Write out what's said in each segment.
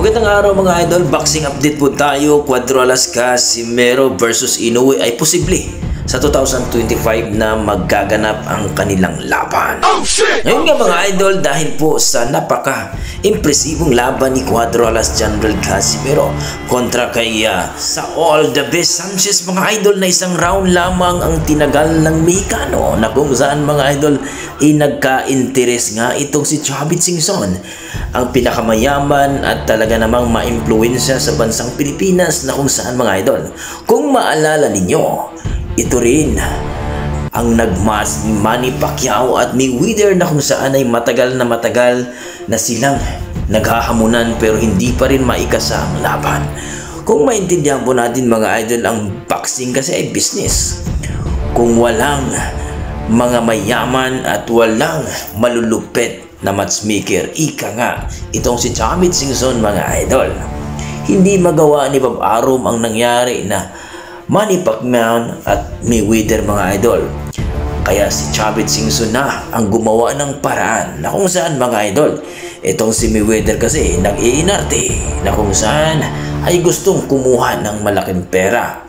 Magandang araw mga idol, boxing update po tayo. Cuadro Alas Casimero versus Inoue ay posible sa 2025 na maggaganap ang kanilang laban. Ngayon nga mga idol, dahil po sa napaka-impresibong laban ni Cuadro Alas General Casimero kontra kay sa All the Best Sanchez mga idol, na isang round lamang ang tinagal ng Mexicano, na kung saan mga idol nagka-interes nga itong si Chavit Singson, ang pinakamayaman at talaga namang ma-impluwensya sa bansang Pilipinas, na kung saan mga idol, kung maalala ninyo, ito rin ang nagmas ni Manny Pacquiao at Mayweather, na kung saan ay matagal na silang naghahamunan pero hindi pa rin maikasa ang laban. Kung maintindihan po natin mga idol, ang boxing kasi ay business. Kung walang mga mayaman at walang malulupit na matchmaker, ika nga itong si Chavit Singson mga idol, hindi magawa ni Bob Arum ang nangyari na Manny Pacquiao at Mayweather mga idol. Kaya si Chavit Singson na ang gumawa ng paraan, na kung saan mga idol, itong si Mayweather kasi nag-iinarte, na kung saan ay gustong kumuha ng malaking pera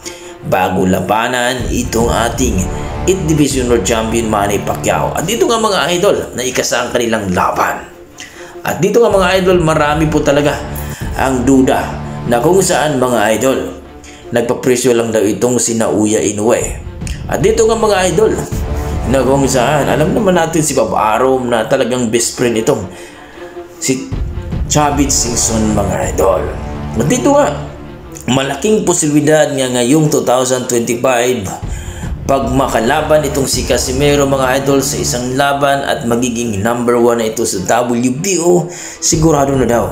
bago labanan itong ating 8th Division World Champion Manny Pacquiao. At dito nga mga idol, naikasa ang kanilang laban. At dito nga mga idol, marami po talaga ang duda, na kung saan mga idol, nagpapresyo lang daw itong si Naoya Inoue. At dito nga mga idol, na kung saan alam naman natin si Bob Arum na talagang best friend itong si Chavit Singson mga idol. At dito nga, malaking posibilidad nga ngayong 2025 pag makalaban itong si Casimero mga idol sa isang laban at magiging number 1 na ito sa WBO, sigurado na daw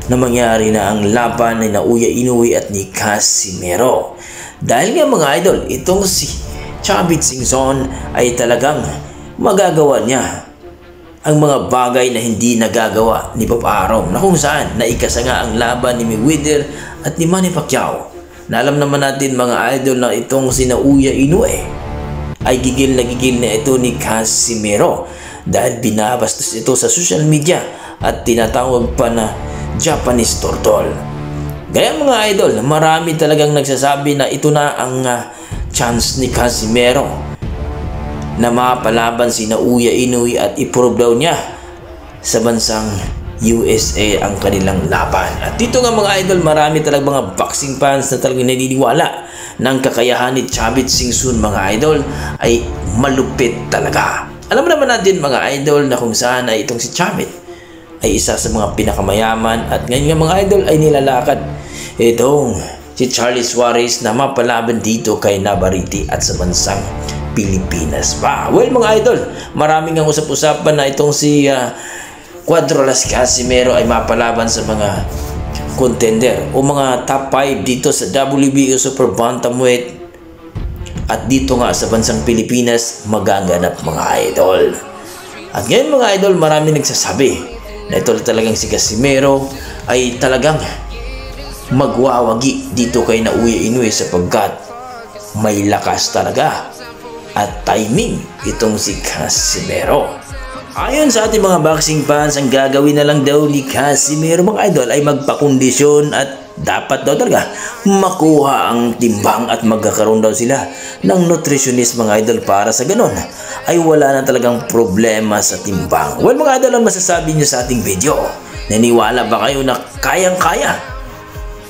na mangyari na ang laban ni Naoya Inoue at ni Casimero. Dahil nga mga idol, itong si Chavit Singson ay talagang magagawa niya ang mga bagay na hindi nagagawa ni Bob Arum, na kung saan naikasa nga ang laban ni Mayweather at ni Manny Pacquiao. Na alam naman natin mga idol na itong si Naoya Inoue ay gigil na ito ni Casimero dahil binabastos ito sa social media at tinatawag pa na Japanese Turtle. Kaya mga idol, marami talagang nagsasabi na ito na ang chance ni Casimero na mapalaban si Naoya Inoue at i-prove daw niya sa bansang USA ang kanilang laban. At dito nga mga idol, marami talagang mga boxing fans na talagang naniniwala ng kakayahan ni Chavit Singson mga idol ay malupit talaga. Alam naman natin mga idol na kung saan ay itong si Chavit ay isa sa mga pinakamayaman, at ngayon nga mga idol ay nilalakad itong si Charlie Suarez na mapalaban dito kay Navarrete at sa bansang Pilipinas pa. Well mga idol, maraming ang usap-usapan na itong si Cuadro Alas Casimero ay mapalaban sa mga contender o mga top 5 dito sa WBO Super Bantamweight, at dito nga sa bansang Pilipinas magaganap mga idol. At ngayon mga idol, marami nagsasabi na ito talagang si Casimero ay talagang magwawagi dito kay Naoya Inoue sapagkat may lakas talaga at timing itong si Casimero. Ayon sa ating mga boxing fans, ang gagawin na lang daw ni Casimero mga idol ay magpakondisyon at dapat daw talaga makuha ang timbang at magkakaroon daw sila ng nutritionist mga idol, para sa ganon ay wala na talagang problema sa timbang. Well mga idol, ang masasabi nyo sa ating video? Naniwala ba kayo na kayang-kaya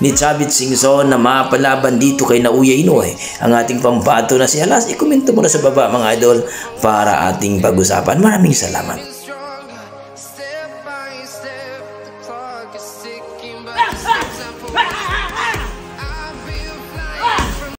ni Chavit Singson na mapalaban dito kay Naoya Inoue ang ating pambato na si Alas? I-komento mo na sa baba mga idol para ating pag-usapan. Maraming salamat.